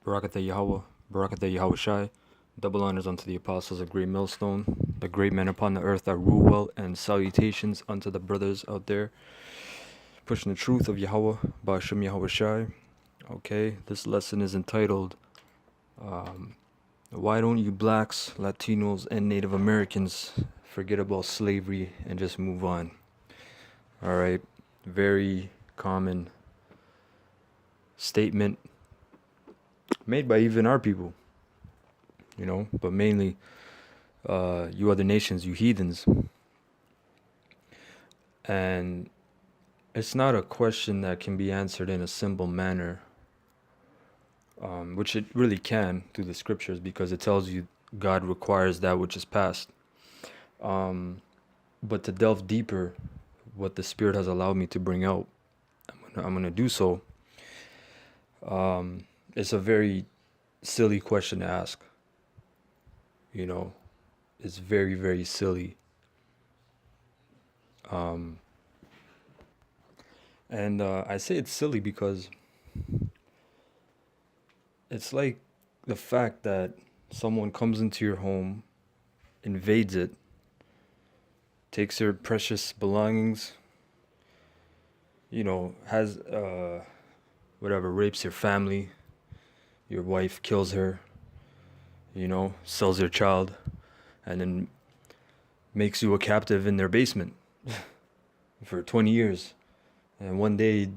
Barakatah Yahweh, Barakatah Yahweh Shai. Double honors unto the apostles of Great Millstone, the great men upon the earth that rule well, and salutations unto the brothers out there pushing the truth of Yahweh, Ba'ashem Yahweh Shai. Okay, this lesson is entitled, Why Don't You Blacks, Latinos, and Native Americans Forget About Slavery and Just Move On? Alright, very common statement made by even our people, but mainly you other nations, you heathens. And it's not a question that can be answered in a simple manner, which it really can through the scriptures, because it tells you God requires that which is past. But to delve deeper, what the Spirit has allowed me to bring out, I'm gonna do so. It's a very silly question to ask. It's very, very silly. And I say it's silly because it's like the fact that someone comes into your home, invades it, takes your precious belongings, has rapes your family, your wife kills her, sells your child, and then makes you a captive in their basement for 20 years. And one day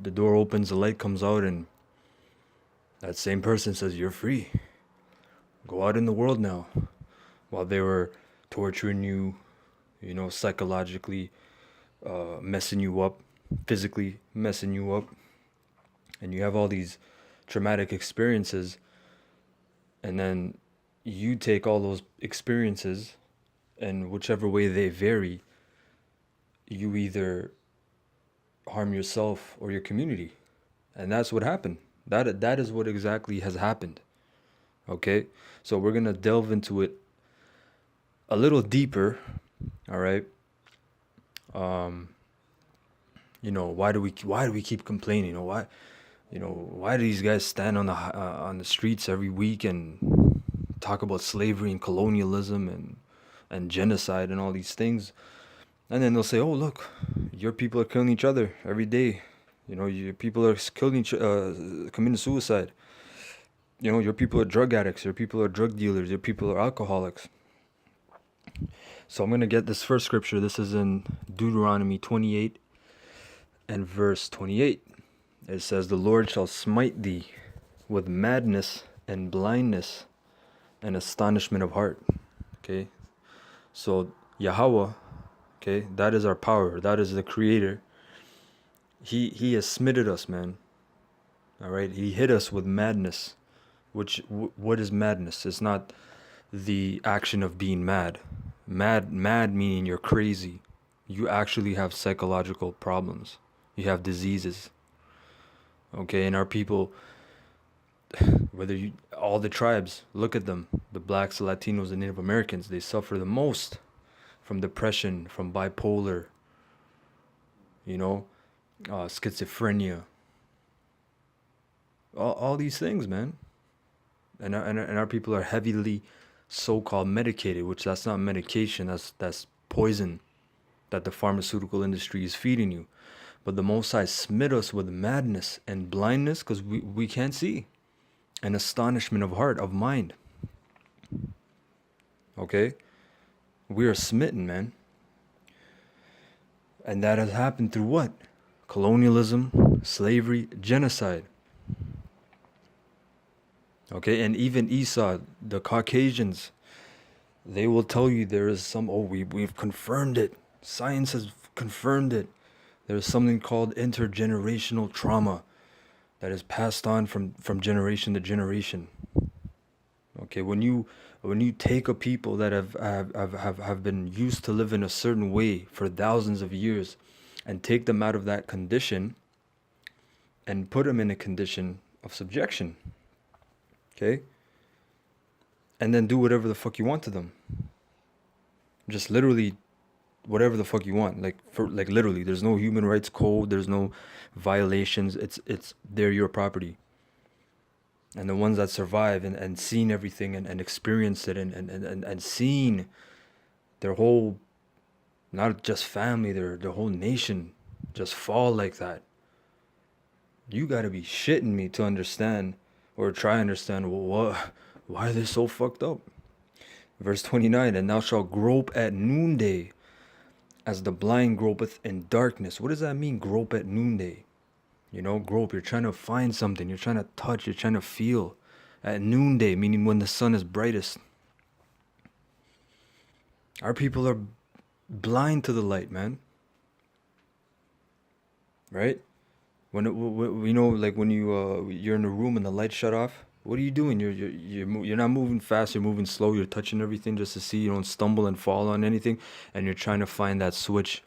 the door opens, the light comes out, and that same person says, "You're free. Go out in the world now." While they were torturing you, psychologically messing you up, physically messing you up. And you have all these traumatic experiences. And then you take all those experiences, and whichever way they vary, you either harm yourself or your community. And that's what happened. That is what exactly has happened. Okay? So we're going to delve into it a little deeper. All right? Why do we keep complaining? Why do these guys stand on the streets every week and talk about slavery and colonialism and genocide and all these things? And then they'll say, "Oh, look, your people are killing each other every day. Your people are committing suicide. Your people are drug addicts. Your people are drug dealers. Your people are alcoholics." So I'm going to get this first scripture. This is in Deuteronomy 28 and verse 28. It says, "The Lord shall smite thee with madness and blindness and astonishment of heart." Okay. So Yahweh, okay, that is our power. That is the creator. He has smitted us, man. All right. He hit us with madness. What is madness? It's not the action of being mad. Mad meaning you're crazy. You actually have psychological problems. You have diseases. Okay, and our people, all the tribes, look at them, the blacks, the Latinos, the Native Americans, they suffer the most from depression, from bipolar, schizophrenia, all these things, man. And our people are heavily so-called medicated, which that's not medication, that's poison that the pharmaceutical industry is feeding you. But the Most High smit us with madness and blindness because we can't see, and astonishment of heart, of mind. Okay? We are smitten, man. And that has happened through what? Colonialism, slavery, genocide. Okay, and even Esau, the Caucasians, they will tell you there is we've confirmed it. Science has confirmed it. There's something called intergenerational trauma that is passed on from generation to generation. Okay, when you take a people that have been used to live in a certain way for thousands of years and take them out of that condition and put them in a condition of subjection, okay? And then do whatever the fuck you want to them. Just literally whatever the fuck you want. Like literally, there's no human rights code, there's no violations. They're your property. And the ones that survive and seen everything and experienced it and seen their whole, not just family, their whole nation just fall like that. You gotta be shitting me to understand or try to understand, well, why are they so fucked up? Verse 29, and thou shalt grope at noonday as the blind gropeth in darkness. What does that mean, grope at noonday? You know, grope, you're trying to find something, you're trying to touch, you're trying to feel. At noonday, meaning when the sun is brightest. Our people are blind to the light, man. Right? You know, like when you're in a room and the lights shut off, what are you doing? You're not moving fast. You're moving slow. You're touching everything just to see you don't stumble and fall on anything, and you're trying to find that switch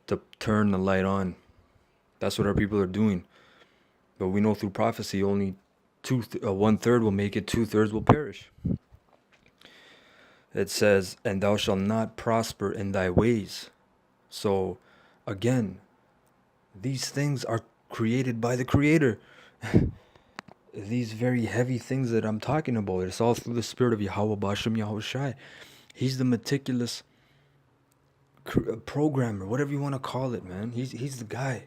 to turn the light on. That's what our people are doing. But we know through prophecy, only 1/3 will make it. 2/3 will perish. It says, "And thou shalt not prosper in thy ways." So, again, these things are created by the Creator. These very heavy things that I'm talking about, it's all through the spirit of Yahweh Bashem Yahushai. He's the meticulous programmer, whatever you want to call it, man. He's the guy.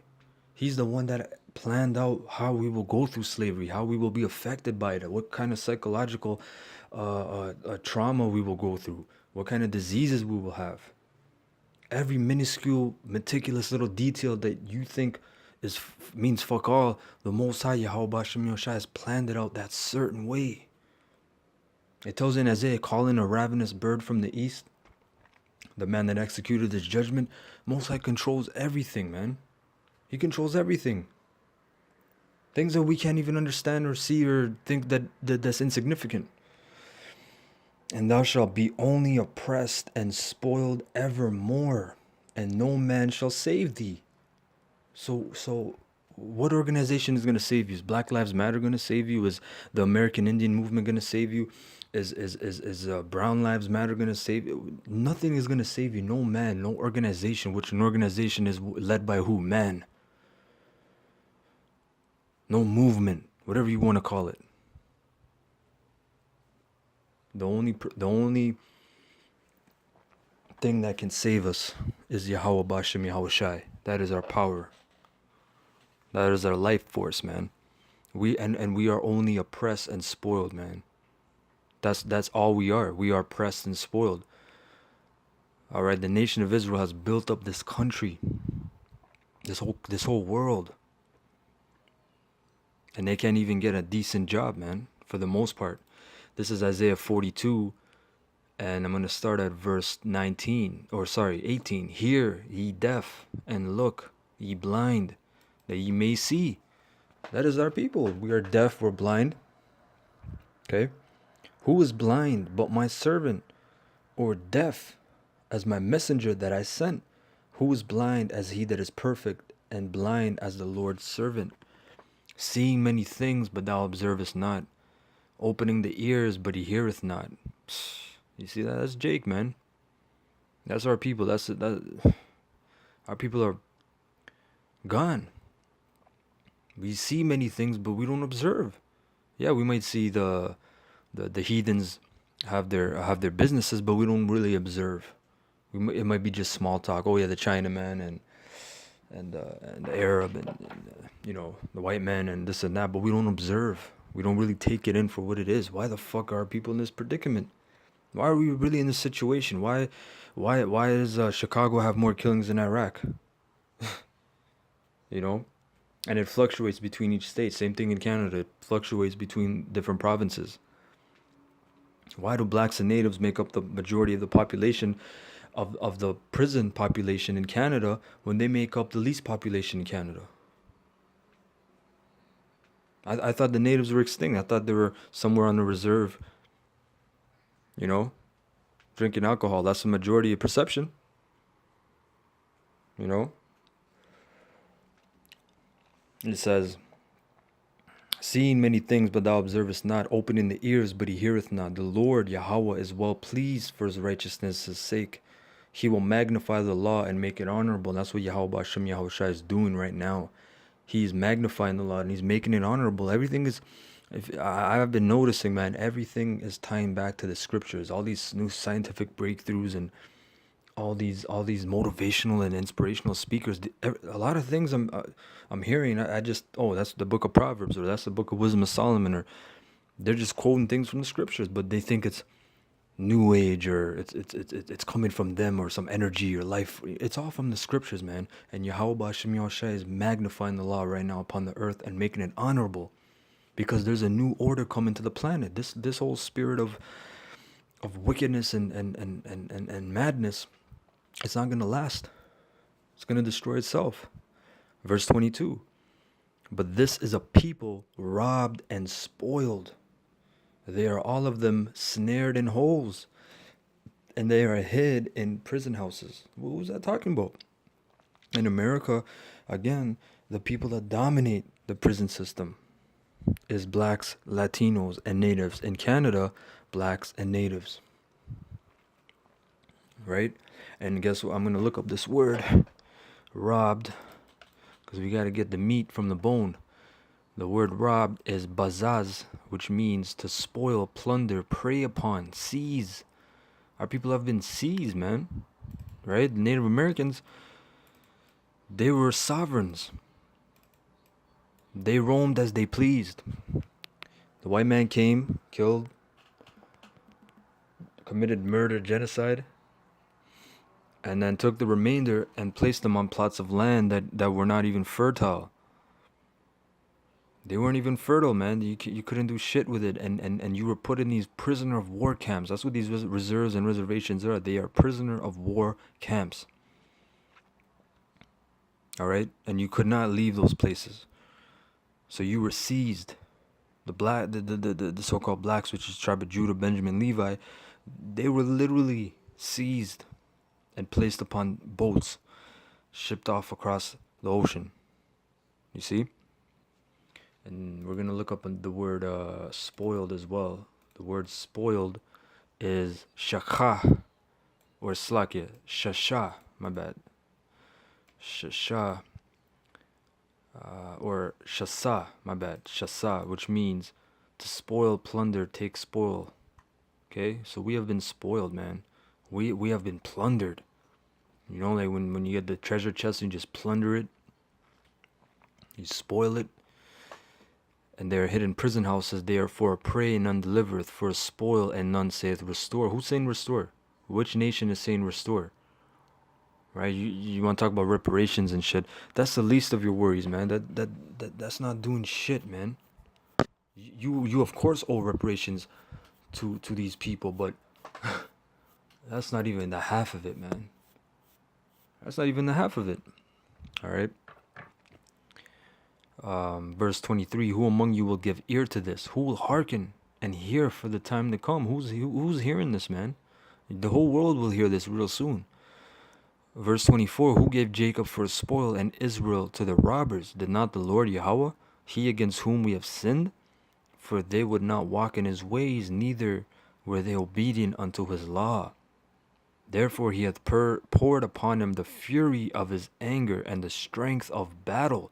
He's the one that planned out how we will go through slavery, how we will be affected by it, what kind of psychological trauma we will go through, what kind of diseases we will have. Every minuscule, meticulous little detail that you think means fuck all, the Most High Yahweh Bashem Yahushai has planned it out that certain way. It tells in Isaiah, call in a ravenous bird from the east, the man that executed his judgment. Most High controls everything, man. He controls everything. Things that we can't even understand or see or think that's insignificant. And thou shalt be only oppressed and spoiled evermore, and no man shall save thee. So what organization is going to save you? Is Black Lives Matter going to save you? Is the American Indian movement going to save you? Is Brown Lives Matter going to save you? Nothing is going to save you. No man, no organization, which an organization is led by who? Man. No movement, whatever you want to call it. The only thing that can save us is Yahweh Bashem Yahushai. That is our power. That is our life force, man. We are only oppressed and spoiled, man. That's all we are. We are oppressed and spoiled. All right, the nation of Israel has built up this country, this whole world, and they can't even get a decent job, man, for the most part. This is Isaiah 42, and I'm going to start at verse 18. Hear, ye deaf, and look, ye blind, that ye may see. That is our people. We are deaf, we're blind. Okay? Who is blind but my servant, or deaf as my messenger that I sent? Who is blind as he that is perfect, and blind as the Lord's servant? Seeing many things, but thou observest not. Opening the ears, but he heareth not. You see that? That's Jake, man. That's our people. Our people are gone. We see many things, but we don't observe. Yeah, we might see the heathens have their businesses, but we don't really observe. It might be just small talk. Oh yeah, the Chinaman and the Arab and the white man and this and that, but we don't observe. We don't really take it in for what it is. Why the fuck are people in this predicament? Why are we really in this situation? Why does Chicago have more killings than Iraq? And it fluctuates between each state. Same thing in Canada. It fluctuates between different provinces. Why do blacks and natives make up the majority of the population of the prison population in Canada when they make up the least population in Canada? I thought the natives were extinct. I thought they were somewhere on the reserve, drinking alcohol. That's the majority of perception, It says, seeing many things, but thou observest not, opening the ears, but he heareth not. The Lord Yahweh is well pleased for his righteousness' sake. He will magnify the law and make it honorable. And that's what Yahweh Bashem Yahushai is doing right now. He's magnifying the law and he's making it honorable. Everything is If I've been noticing, man, everything is tying back to the scriptures. All these new scientific breakthroughs and all these motivational and inspirational speakers. A lot of things I'm hearing. I just, oh, that's the book of Proverbs, or that's the book of Wisdom of Solomon, or they're just quoting things from the scriptures, but they think it's new age, or it's coming from them, or some energy or life. It's all from the scriptures, man. And Yahweh Ba'Shem Yahushua is magnifying the law right now upon the earth and making it honorable, because there's a new order coming to the planet. This whole spirit of wickedness and madness, it's not going to last. It's going to destroy itself. Verse 22. But this is a people robbed and spoiled. They are all of them snared in holes, and they are hid in prison houses. What was that talking about? In America, again, the people that dominate the prison system is blacks, Latinos, and natives. In Canada, blacks and natives. Right? And guess what? I'm going to look up this word, robbed, because we got to get the meat from the bone. The word robbed is bazaz, which means to spoil, plunder, prey upon, seize. Our people have been seized, man. Right? The Native Americans, they were sovereigns. They roamed as they pleased. The white man came, killed, committed murder, genocide, and then took the remainder and placed them on plots of land that were not even fertile. They weren't even fertile, man. You couldn't do shit with it, and you were put in these prisoner of war camps. That's what these reserves and reservations are. They are prisoner of war camps. All right, and you could not leave those places, so you were seized. The so-called blacks, which is tribe of Judah, Benjamin, Levi, they were literally seized and placed upon boats, shipped off across the ocean. You see? And we're going to look up the word spoiled as well. The word spoiled is shakha, or slakia. Shasha, my bad. Shasha, or shasa, my bad. Shasa, which means to spoil, plunder, take spoil. Okay? So we have been spoiled, man. We have been plundered. You know, like when you get the treasure chest and you just plunder it, you spoil it. And they are hid in prison houses. They are for a prey and none delivereth, for a spoil and none saith restore. Who's saying restore? Which nation is saying restore? Right? You want to talk about reparations and shit? That's the least of your worries, man. That's not doing shit, man. You of course owe reparations to these people, but that's not even the half of it, man. That's not even the half of it. All right. Verse 23, who among you will give ear to this? Who will hearken and hear for the time to come? Who's hearing this, man? The whole world will hear this real soon. Verse 24, who gave Jacob for a spoil and Israel to the robbers? Did not the Lord Yahweh, he against whom we have sinned? For they would not walk in his ways, neither were they obedient unto his law. Therefore he hath poured upon him the fury of his anger and the strength of battle.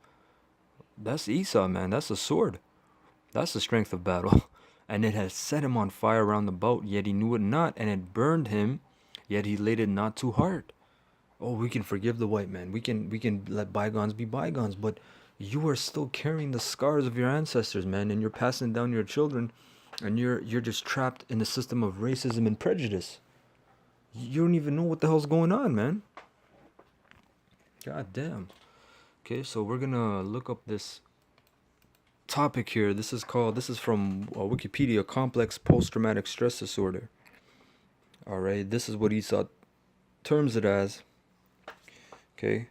That's Esau, man. That's a sword. That's the strength of battle. And it has set him on fire round about, yet he knew it not, and it burned him, yet he laid it not to heart. Oh, we can forgive the white man. We can let bygones be bygones, but you are still carrying the scars of your ancestors, man, and you're passing down your children, and you're just trapped in the system of racism and prejudice. You don't even know what the hell's going on, man. God damn. Okay, so we're gonna look up this topic here. This is from Wikipedia, complex post-traumatic stress disorder. All right, this is what Esau terms it as. Okay,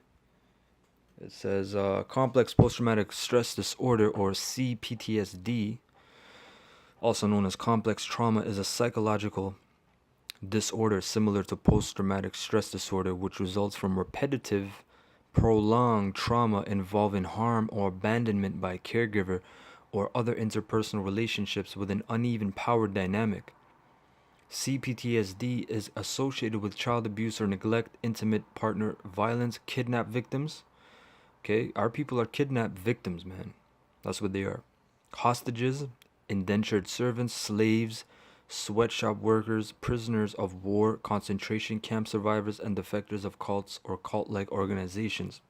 it says complex post-traumatic stress disorder, or CPTSD, also known as complex trauma, is a psychological disorder similar to post-traumatic stress disorder, which results from repetitive, prolonged trauma involving harm or abandonment by a caregiver or other interpersonal relationships with an uneven power dynamic. CPTSD is associated with child abuse or neglect, intimate partner violence, kidnap victims. Okay, our people are kidnapped victims, man. That's what they are. Hostages, indentured servants, slaves, sweatshop workers, prisoners of war, concentration camp survivors, and defectors of cults or cult like organizations.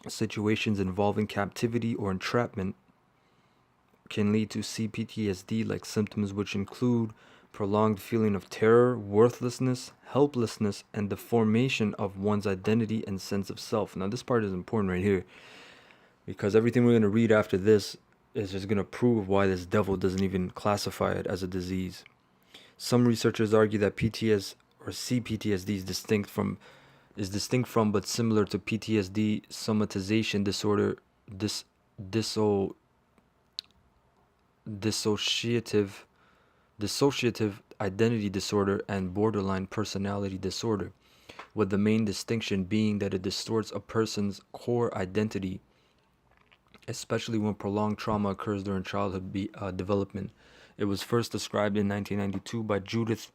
Situations involving captivity or entrapment can lead to CPTSD like symptoms, which include prolonged feeling of terror, worthlessness, helplessness, and the formation of one's identity and sense of self. Now, this part is important right here because everything we're going to read after this is just going to prove why this devil doesn't even classify it as a disease. Some researchers argue that PTS or CPTSD is distinct from but similar to PTSD somatization disorder, dis, diso, dissociative identity disorder, and borderline personality disorder, with the main distinction being that it distorts a person's core identity, especially when prolonged trauma occurs during childhood development. It was first described in 1992 by Judith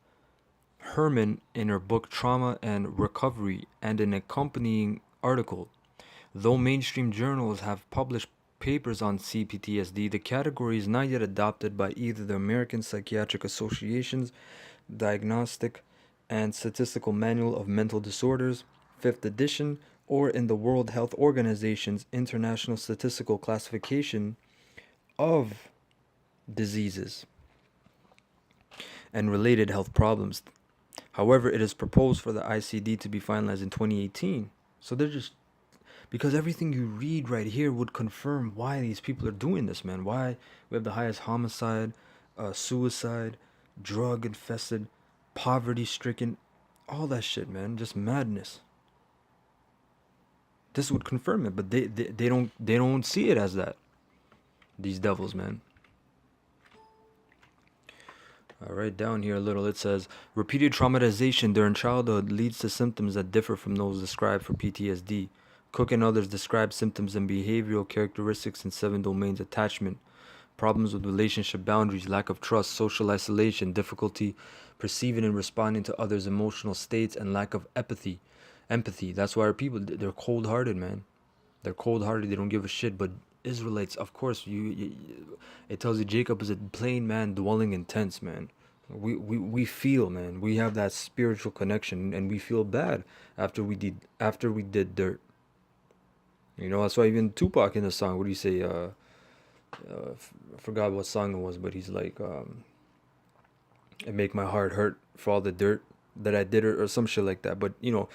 Herman in her book Trauma and Recovery and an accompanying article. Though mainstream journals have published papers on CPTSD, the category is not yet adopted by either the American Psychiatric Association's Diagnostic and Statistical Manual of Mental Disorders, 5th edition, or in the World Health Organization's International Statistical Classification of Diseases and Related Health Problems. However, it is proposed for the ICD to be finalized in 2018. So they're just because everything you read right here would confirm why these people are doing this, man. Why we have the highest homicide, suicide, drug infested, poverty stricken, all that shit, man. Just madness. This would confirm it, but they don't see it as that. These devils, man. All right, down here a little, it says repeated traumatization during childhood leads to symptoms that differ from those described for PTSD. Cook and others describe symptoms and behavioral characteristics in 7 domains: attachment, problems with relationship boundaries, lack of trust, social isolation, difficulty perceiving and responding to others' emotional states, and lack of empathy. Empathy. That's why our people, they're cold-hearted, man. They're cold-hearted. They don't give a shit. But Israelites, of course, it tells you Jacob is a plain man dwelling in tents, man. We feel, man. We have that spiritual connection, and we feel bad after we did dirt. You know, that's why even Tupac in the song, what do you say? I forgot what song it was, but he's like, "It make my heart hurt for all the dirt that I did," or some shit like that. But you know,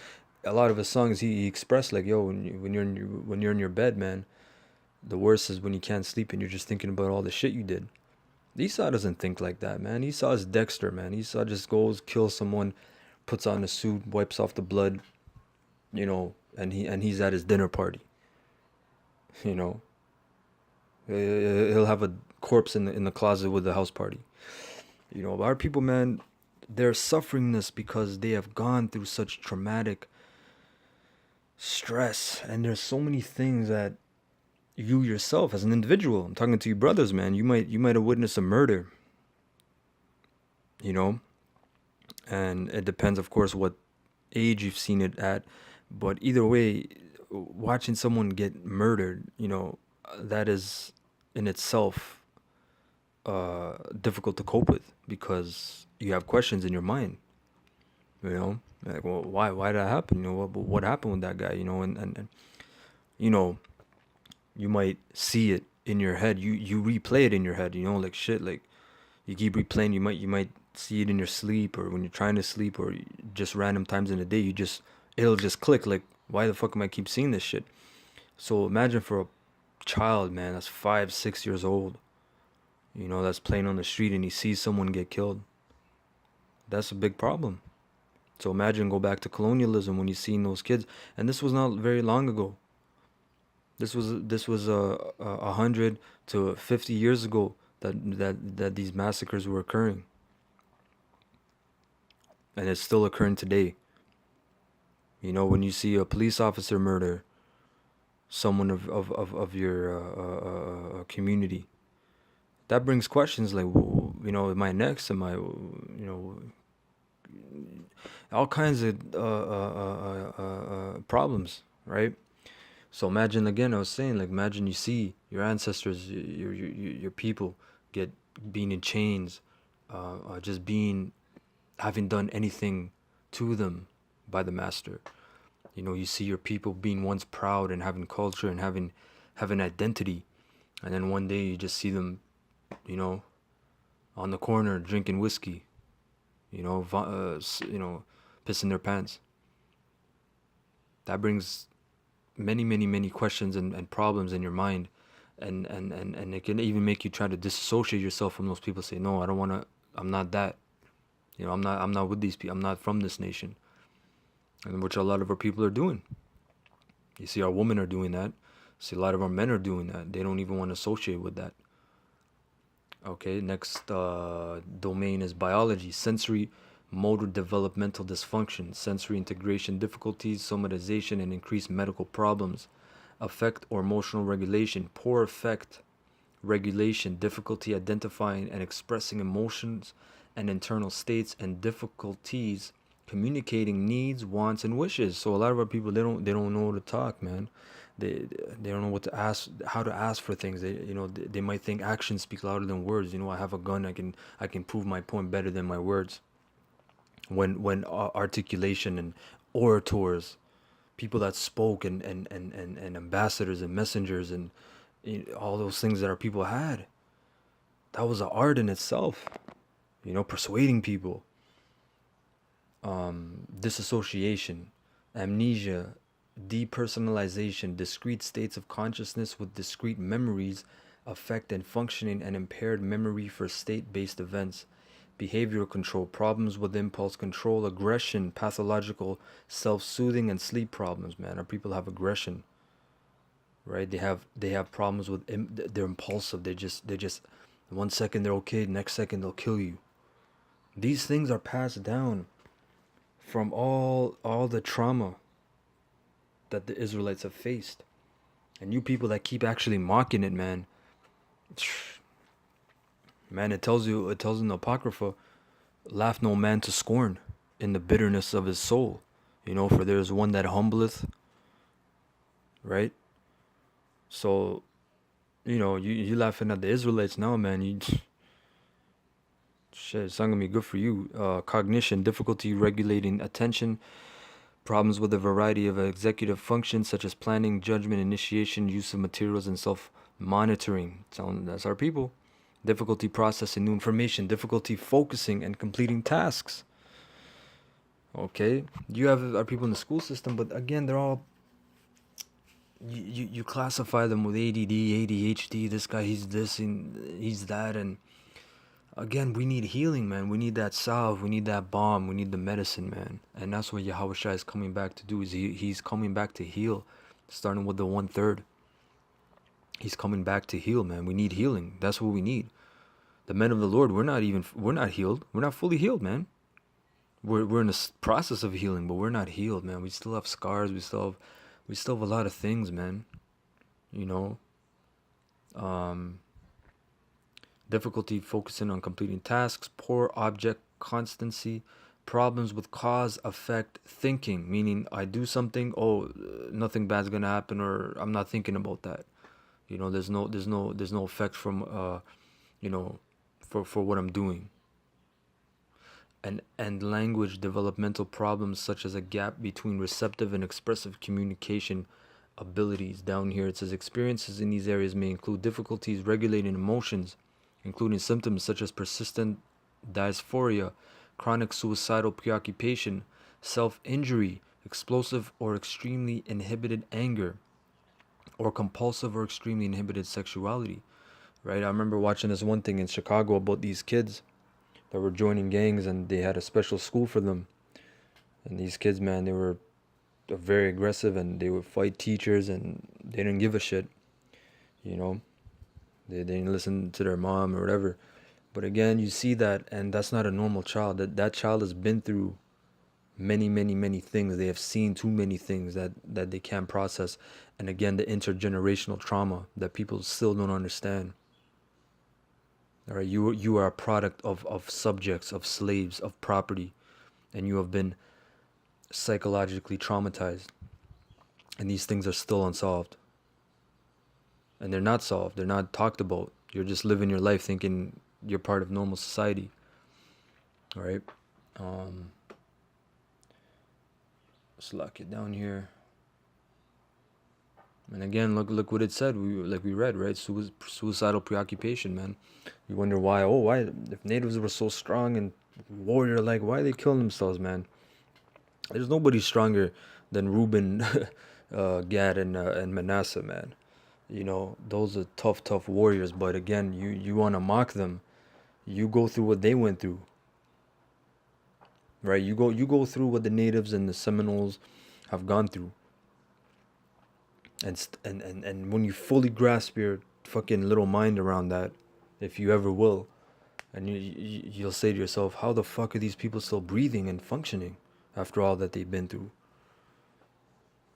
a lot of his songs he expressed like, "Yo, when you're in your bed, man, the worst is when you can't sleep and you're just thinking about all the shit you did." Esau doesn't think like that, man. Esau is Dexter, man. Esau just goes, kills someone, puts on a suit, wipes off the blood, you know, and he's at his dinner party. You know, he'll have a corpse in the closet with the house party. You know, our people, man, they're suffering this because they have gone through such traumatic stress, and there's so many things that you yourself, as an individual, I'm talking to you brothers, man, you might have witnessed a murder, you know, and it depends, of course, what age you've seen it at, but either way, watching someone get murdered, you know, that is in itself difficult to cope with because you have questions in your mind, you know, like, well, why did that happen? You know, what happened with that guy? You know, and you know, you might see it in your head. You replay it in your head. You know, like shit. Like you keep replaying. You might see it in your sleep or when you're trying to sleep or just random times in the day. It'll just click. Like, why the fuck am I keep seeing this shit? So imagine for a child, man, that's 5, 6 years old. You know, that's playing on the street and he sees someone get killed. That's a big problem. So imagine go back to colonialism when you seen those kids, and this was not very long ago. This was 100 to 50 years ago that these massacres were occurring, and it's still occurring today. You know, when you see a police officer murder someone of your community, that brings questions like, you know, am I next? Am I, you know, all kinds of problems, right? So imagine again, I was saying, like, imagine you see your ancestors, your people get being in chains, just being having done anything to them by the master. You see your people being once proud and having culture and having identity, and then one day you just see them, you know, on the corner drinking whiskey, pissing their pants. That brings many, many, many questions and problems in your mind, and it can even make you try to disassociate yourself from those people. Say, no, I don't want to. I'm not that. I'm not with these people. I'm not from this nation, and which a lot of our people are doing. You see, our women are doing that. See, a lot of our men are doing that. They don't even want to associate with that. Okay, next domain is biology, sensory motor developmental dysfunction, sensory integration difficulties, somatization, and increased medical problems, affect or emotional regulation, poor affect regulation, difficulty identifying and expressing emotions and internal states, and difficulties communicating needs, wants, and wishes. So a lot of our people, they don't know how to talk, man. They don't know what to ask, how to ask for things. They might think actions speak louder than words. I have a gun, I can prove my point better than my words. When articulation and orators, people that spoke, and ambassadors and messengers, and all those things that our people had, that was an art in itself. Persuading people. Disassociation, amnesia, depersonalization, discrete states of consciousness with discrete memories, affect and functioning, and impaired memory for state-based events, behavioral control, problems with impulse control, aggression, pathological self-soothing, and sleep problems. Man, our people have aggression, right? They have problems with they're impulsive. They just 1 second they're okay, next second they'll kill you. These things are passed down from all the trauma that the Israelites have faced. And you people that keep actually mocking it, man. Man, it tells in the Apocrypha, laugh no man to scorn in the bitterness of his soul. For there is one that humbleth, right? So, you laughing at the Israelites now, man. Shit, it's not gonna be good for you. Cognition, difficulty regulating attention, problems with a variety of executive functions such as planning, judgment, initiation, use of materials, and self-monitoring. That's our people. Difficulty processing new information, difficulty focusing and completing tasks. Okay, you have our people in the school system, but again, they're all, you classify them with ADD, ADHD. This guy, he's this and he's that, and again, we need healing, man. We need that salve. We need that balm. We need the medicine, man. And that's what Yahweh Shai is coming back to do. Is he's coming back to heal, starting with the 1/3. He's coming back to heal, man. We need healing. That's what we need. The men of the Lord, we're not healed. We're not fully healed, man. We're in the process of healing, but we're not healed, man. We still have scars. We still have a lot of things, man. Difficulty focusing on completing tasks, poor object constancy, problems with cause effect thinking, meaning I do something, nothing bad's gonna happen, or I'm not thinking about that. There's no effect from for what I'm doing. And language developmental problems such as a gap between receptive and expressive communication abilities. Down here it says experiences in these areas may include difficulties regulating emotions, including symptoms such as persistent dysphoria, chronic suicidal preoccupation, self-injury, explosive or extremely inhibited anger, or compulsive or extremely inhibited sexuality. Right? I remember watching this one thing in Chicago about these kids that were joining gangs, and they had a special school for them. And these kids, man, they were very aggressive, and they would fight teachers, and they didn't give a shit. They didn't listen to their mom or whatever. But again, you see that, and that's not a normal child. That child has been through many, many, many things. They have seen too many things that they can't process. And again, the intergenerational trauma that people still don't understand. All right, you are a product of subjects, of slaves, of property, and you have been psychologically traumatized. And these things are still unsolved. And they're not solved. They're not talked about. You're just living your life thinking you're part of normal society. All right. Um, let's lock it down here. And again, look what it said. We read, right? Suicidal preoccupation, man. You wonder why. Oh, why if natives were so strong and warrior like, why are they killing themselves, man? There's nobody stronger than Reuben, Gad, and Manasseh, man. You know, those are tough warriors. But again, you want to mock them. You go through what they went through, right? You go through what the natives and the Seminoles have gone through, and when you fully grasp your fucking little mind around that, if you ever will, and you'll say to yourself, how the fuck are these people still breathing and functioning after all that they've been through,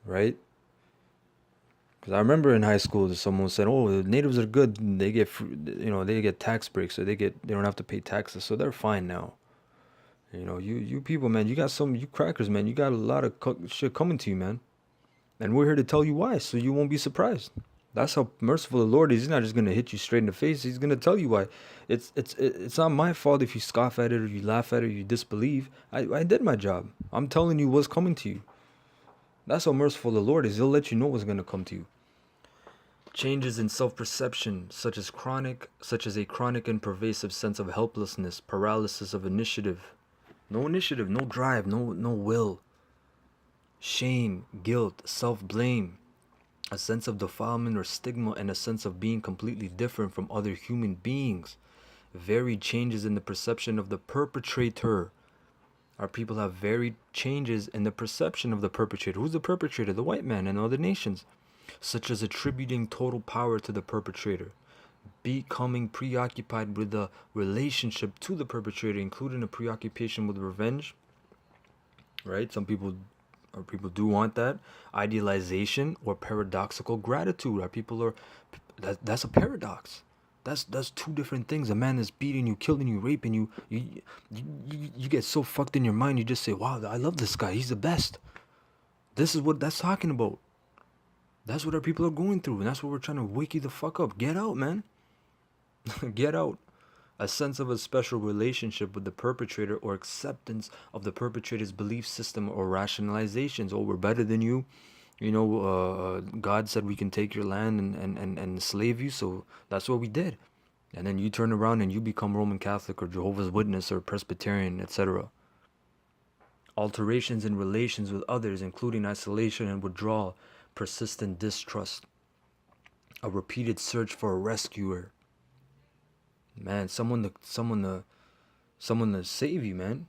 right? Because I remember in high school, someone said, "Oh, the natives are good. They get, they get tax breaks, or they don't have to pay taxes, so they're fine now." You know, you people, man, you crackers, man. You got a lot of shit coming to you, man. And we're here to tell you why, so you won't be surprised. That's how merciful the Lord is. He's not just gonna hit you straight in the face. He's gonna tell you why. It's not my fault if you scoff at it or you laugh at it or you disbelieve. I did my job. I'm telling you what's coming to you. That's how merciful the Lord is. He'll let you know what's gonna come to you. Changes in self-perception, such as a chronic and pervasive sense of helplessness, paralysis of initiative. No initiative, no drive, no will. Shame, guilt, self-blame, a sense of defilement or stigma, and a sense of being completely different from other human beings. Varied changes in the perception of the perpetrator. Our people have varied changes in the perception of the perpetrator. Who's the perpetrator? The white man and other nations. Such as attributing total power to the perpetrator, becoming preoccupied with the relationship to the perpetrator, including a preoccupation with revenge. Right? Some people do want that. Idealization or paradoxical gratitude. That's a paradox. That's two different things. A man is beating you, killing you, raping you. You get so fucked in your mind. You just say, "Wow, I love this guy. He's the best." This is what that's talking about. That's what our people are going through, and that's what we're trying to wake you the fuck up. Get out, man. Get out. A sense of a special relationship with the perpetrator or acceptance of the perpetrator's belief system or rationalizations. Oh, we're better than you. God said we can take your land and enslave you, so that's what we did. And then you turn around and you become Roman Catholic or Jehovah's Witness or Presbyterian, etc. Alterations in relations with others, including isolation and withdrawal, persistent distrust, a repeated search for a rescuer. Man, someone to save you, man.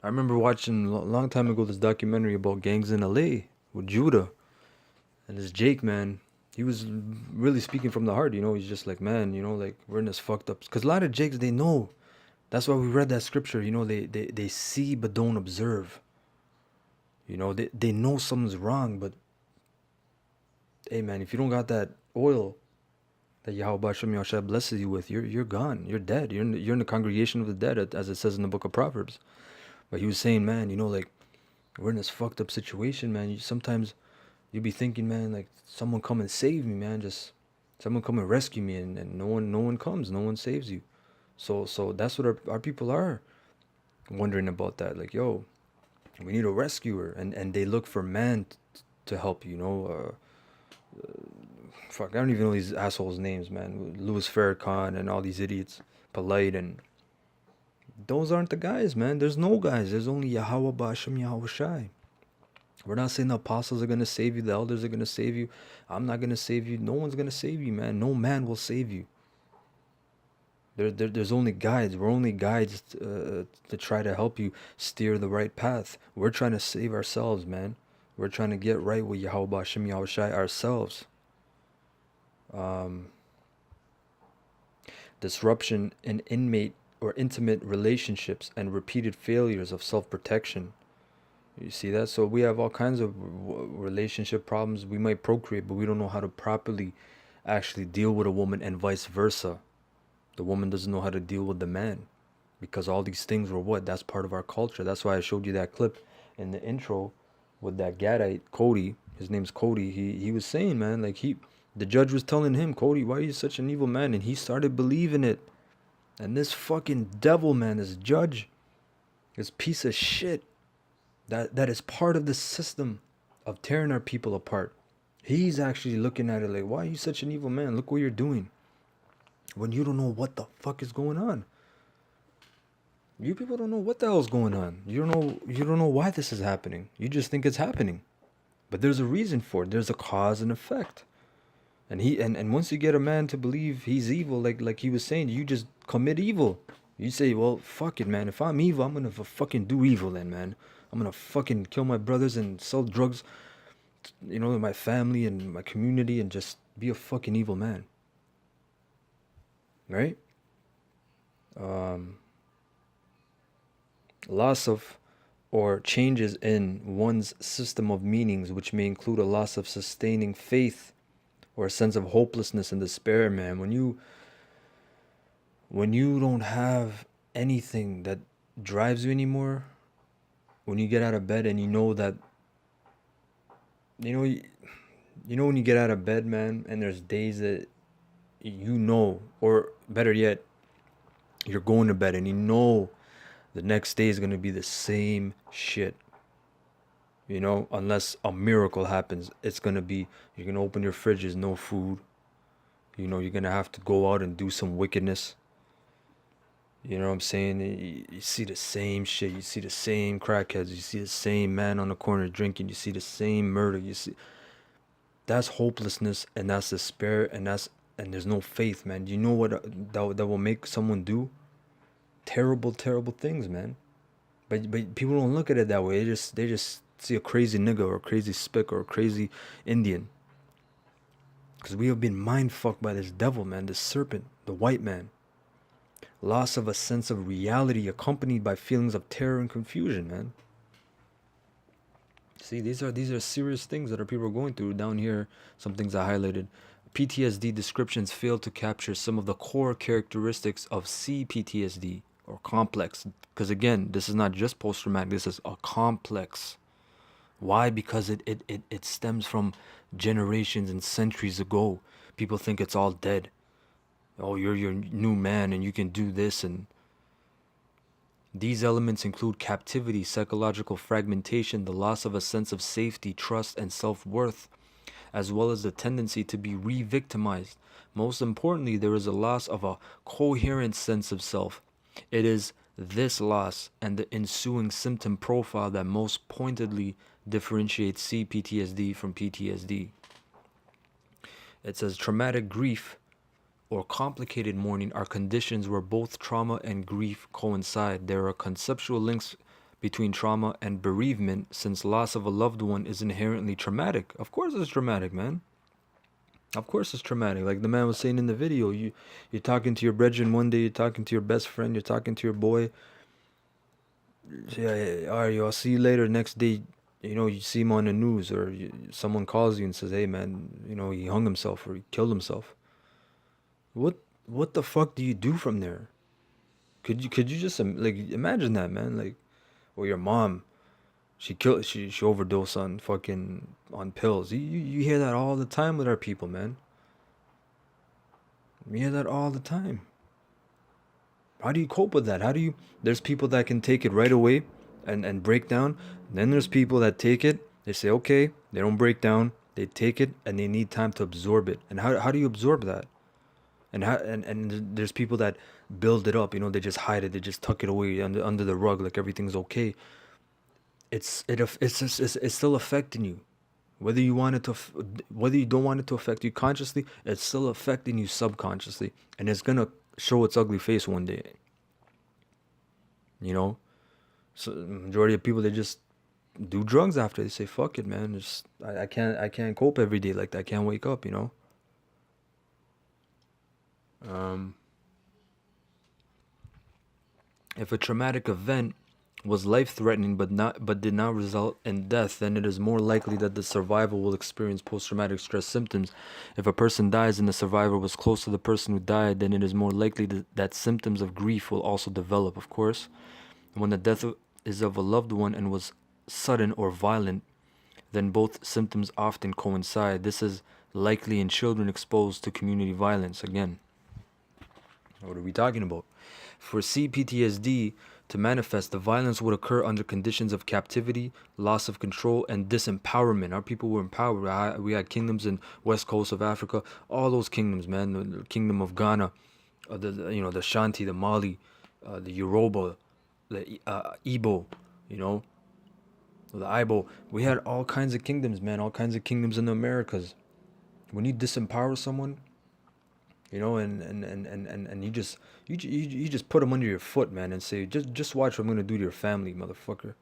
I remember watching a long time ago this documentary about gangs in LA with Judah and this Jake, man. He was really speaking from the heart, He's just like, man, like we're in this fucked up. Because a lot of Jakes, they know. That's why we read that scripture, they see but don't observe. They know something's wrong, but hey, man, if you don't got that oil that Yahweh Shem Yahshua blesses you with, you're gone. You're dead. You're in the congregation of the dead, as it says in the book of Proverbs. But he was saying, man, like we're in this fucked up situation, man. Sometimes you be thinking, man, like someone come and save me, man. Just someone come and rescue me, and no one comes, no one saves you. So that's what our people are wondering about that. Like, yo, we need a rescuer, and they look for man to help. Fuck, I don't even know these assholes' names, man. Louis Farrakhan and all these idiots, Polite, and those aren't the guys, man. There's no guys. There's only Yahweh Ba'ashem Yahweh Shai. We're not saying the apostles are gonna save you, the elders are gonna save you. I'm not gonna save you. No one's gonna save you, man. No man will save you. There's only guides. We're only guides to try to help you steer the right path. We're trying to save ourselves, man. We're trying to get right with Yahweh Ba'ashem Yahweh Shai ourselves. Disruption in inmate or intimate relationships and repeated failures of self-protection. You see that? So we have all kinds of relationship problems. We might procreate, but we don't know how to properly actually deal with a woman, and vice versa. The woman doesn't know how to deal with the man, because all these things were what? That's part of our culture. That's why I showed you that clip in the intro with that Gadite, Cody. His name's Cody. He was saying, man, like The judge was telling him, Cody, why are you such an evil man? And he started believing it. And this fucking devil, man, this judge, this piece of shit, that is part of the system of tearing our people apart. He's actually looking at it like, why are you such an evil man? Look what you're doing. When you don't know what the fuck is going on. You people don't know what the hell's going on. You don't know why this is happening. You just think it's happening. But there's a reason for it. There's a cause and effect. And once you get a man to believe he's evil, like he was saying, you just commit evil. You say, well, fuck it, man. If I'm evil, I'm gonna fucking do evil then, man. I'm gonna fucking kill my brothers and sell drugs, to my family and my community, and just be a fucking evil man. Right? Loss of or changes in one's system of meanings, which may include a loss of sustaining faith or a sense of hopelessness and despair, man. When you don't have anything that drives you anymore, when you get out of bed and you know that, you know, when you get out of bed, man, and there's days that or better yet, you're going to bed and you know the next day is going to be the same shit. Unless a miracle happens, it's going to be, you're going to open your fridge, there's no food. You're going to have to go out and do some wickedness. You know what I'm saying? You see the same shit. You see the same crackheads. You see the same man on the corner drinking. You see the same murder. That's hopelessness, and that's despair, and there's no faith, man. You know what that will make someone do? Terrible, terrible things, man. But people don't look at it that way. They just see a crazy nigga or a crazy spick or a crazy Indian. Because we have been mind fucked by this devil, man, this serpent, the white man. Loss of a sense of reality accompanied by feelings of terror and confusion, man. See, these are serious things that our people are going through. Down here, some things I highlighted. PTSD descriptions fail to capture some of the core characteristics of CPTSD or complex. Because again, this is not just post-traumatic, this is a complex. Why? Because it stems from generations and centuries ago. People think it's all dead. Oh, you're your new man and you can do this. And these elements include captivity, psychological fragmentation, the loss of a sense of safety, trust, and self-worth, as well as the tendency to be re-victimized. Most importantly, there is a loss of a coherent sense of self. It is this loss and the ensuing symptom profile that most pointedly differentiates CPTSD from PTSD. It says traumatic grief or complicated mourning are conditions where both trauma and grief coincide. There are conceptual links between trauma and bereavement, since loss of a loved one is inherently traumatic. Of course it's traumatic, man. Of course it's traumatic. Like the man was saying in the video, you're talking to your brethren one day, you're talking to your best friend, you're talking to your boy. Yeah, all right, yo, I'll see you later. Next day, you see him on the news, or someone calls you and says, hey, man, he hung himself or he killed himself. What the fuck do you do from there? Could you just like imagine that, man? Like, or your mom, she overdosed on pills. You hear that all the time with our people, man. You hear that all the time. How do you cope with that? There's people that can take it right away and break down. Then there's people that take it, they say okay, they don't break down, they take it and they need time to absorb it. And how do you absorb that? And there's people that build it up, they just hide it, they just tuck it away under the rug like everything's okay. It's still affecting you, whether you don't want it to affect you consciously. It's still affecting you subconsciously, and it's gonna show its ugly face one day. So majority of people, they just do drugs after. They say fuck it, man. I can't cope every day like that. I can't wake up. If a traumatic event was life-threatening but did not result in death, then it is more likely that the survivor will experience post-traumatic stress symptoms. If a person dies and the survivor was close to the person who died, then it is more likely that symptoms of grief will also develop, of course. When the death is of a loved one and was sudden or violent, then both symptoms often coincide. This is likely in children exposed to community violence. Again, what are we talking about? For CPTSD to manifest, the violence would occur under conditions of captivity, loss of control, and disempowerment. Our people were empowered. We had kingdoms in west coast of Africa, all those kingdoms, man. The kingdom of Ghana, the Shanti, the Mali, the Yoruba, the Igbo, you know, the Ibo. We had all kinds of kingdoms, man. All kinds of kingdoms in the Americas. When you disempower someone, and you just put them under your foot, man, and say, just watch what I'm gonna do to your family, motherfucker.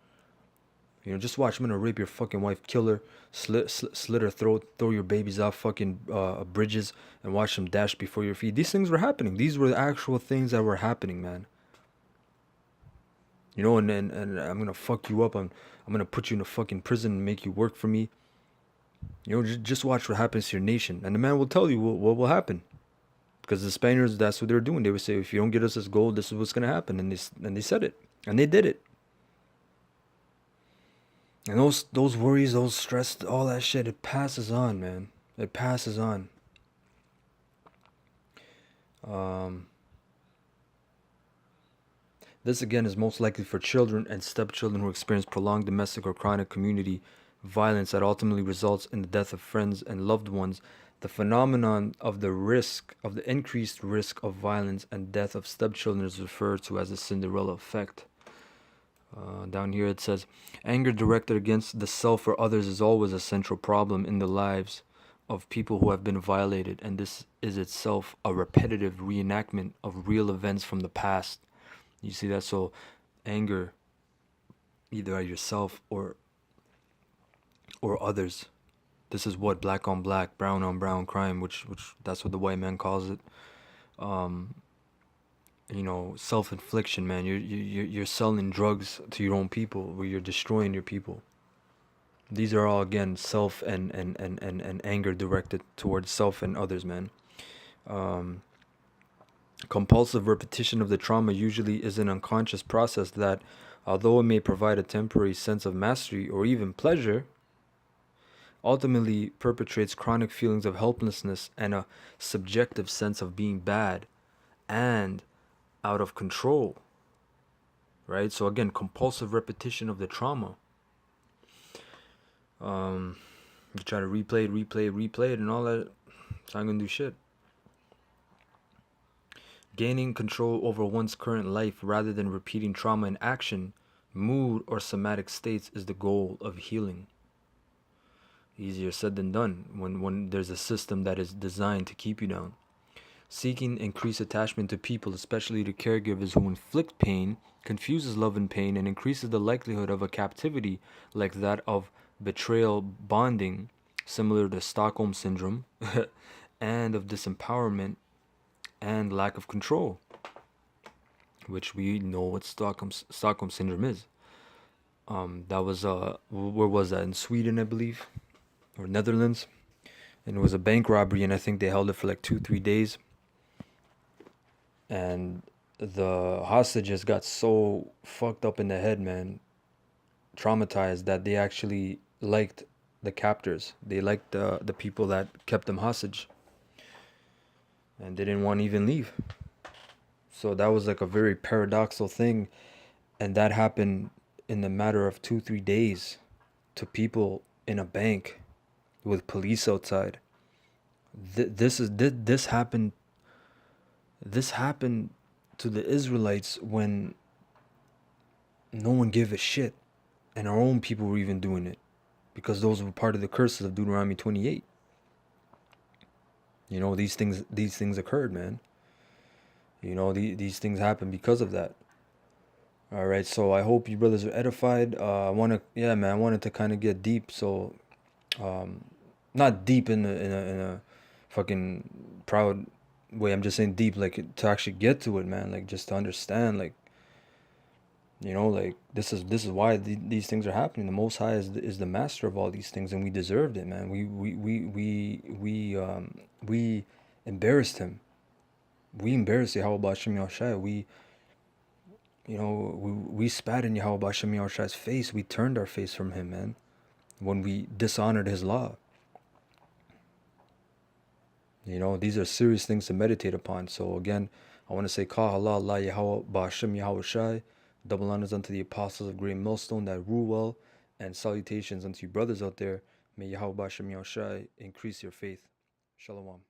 Just watch. I'm gonna rape your fucking wife, kill her, slit her throat, throw your babies off fucking bridges, and watch them dash before your feet. These things were happening. These were the actual things that were happening, man. And I'm gonna fuck you up. I'm gonna put you in a fucking prison and make you work for me. Just watch what happens to your nation, and the man will tell you what will happen. Because the Spaniards, that's what they were doing. They would say, if you don't get us this gold, this is what's gonna happen, and they said it, and they did it. And those worries, those stress, all that shit, it passes on, man. It passes on. This again is most likely for children and stepchildren who experience prolonged domestic or chronic community violence that ultimately results in the death of friends and loved ones. The phenomenon of the increased risk of violence and death of stepchildren is referred to as the Cinderella effect. Down here it says, anger directed against the self or others is always a central problem in the lives of people who have been violated, and this is itself a repetitive reenactment of real events from the past. You see that? So anger either at yourself or others. This is what black on black, brown on brown crime, which that's what the white man calls it. Self-infliction, man. You're selling drugs to your own people, where you're destroying your people. These are all, again, self and anger directed towards self and others, man. Compulsive repetition of the trauma usually is an unconscious process that, although it may provide a temporary sense of mastery or even pleasure, ultimately perpetrates chronic feelings of helplessness and a subjective sense of being bad and out of control, right? So again, compulsive repetition of the trauma. You try to replay it, and all that. It's not gonna do shit. Gaining control over one's current life rather than repeating trauma in action, mood, or somatic states is the goal of healing. Easier said than done when there's a system that is designed to keep you down. Seeking increased attachment to people, especially to caregivers who inflict pain, confuses love and pain and increases the likelihood of a captivity like that of betrayal bonding, similar to Stockholm Syndrome, and of disempowerment and lack of control, which we know what Stockholm Syndrome is. That was, where was that? In Sweden, I believe, or Netherlands. And it was a bank robbery, and I think they held it for like 2-3 days. And the hostages got so fucked up in the head, man, traumatized, that they actually liked the captors. They liked the people that kept them hostage, and they didn't want to even leave. So that was like a very paradoxical thing, and that happened in the matter of 2-3 days to people in a bank with police outside. This happened to the Israelites when no one gave a shit, and our own people were even doing it, because those were part of the curses of Deuteronomy 28. These things occurred, man. These things happened because of that. All right, so I hope you brothers are edified. I wanted to kind of get deep, so not deep in a fucking proud way. I'm just saying deep, like, to actually get to it, man. Like, just to understand, like, like, this is why these things are happening. The Most High is the master of all these things, and we deserved it, man. We embarrassed him. We embarrassed Yahweh Shem Yahushai. We spat in Yahweh Shem Yahushai's face. We turned our face from him, man, when we dishonored his law. These are serious things to meditate upon. So again, I want to say Ka Allah Allah Yahweh Ba'ashem Yahweh Shai. Double honors unto the apostles of Great Millstone that rule well, and salutations unto you brothers out there. May Yahweh Ba'ashem Yahweh Shai increase your faith. Shalom.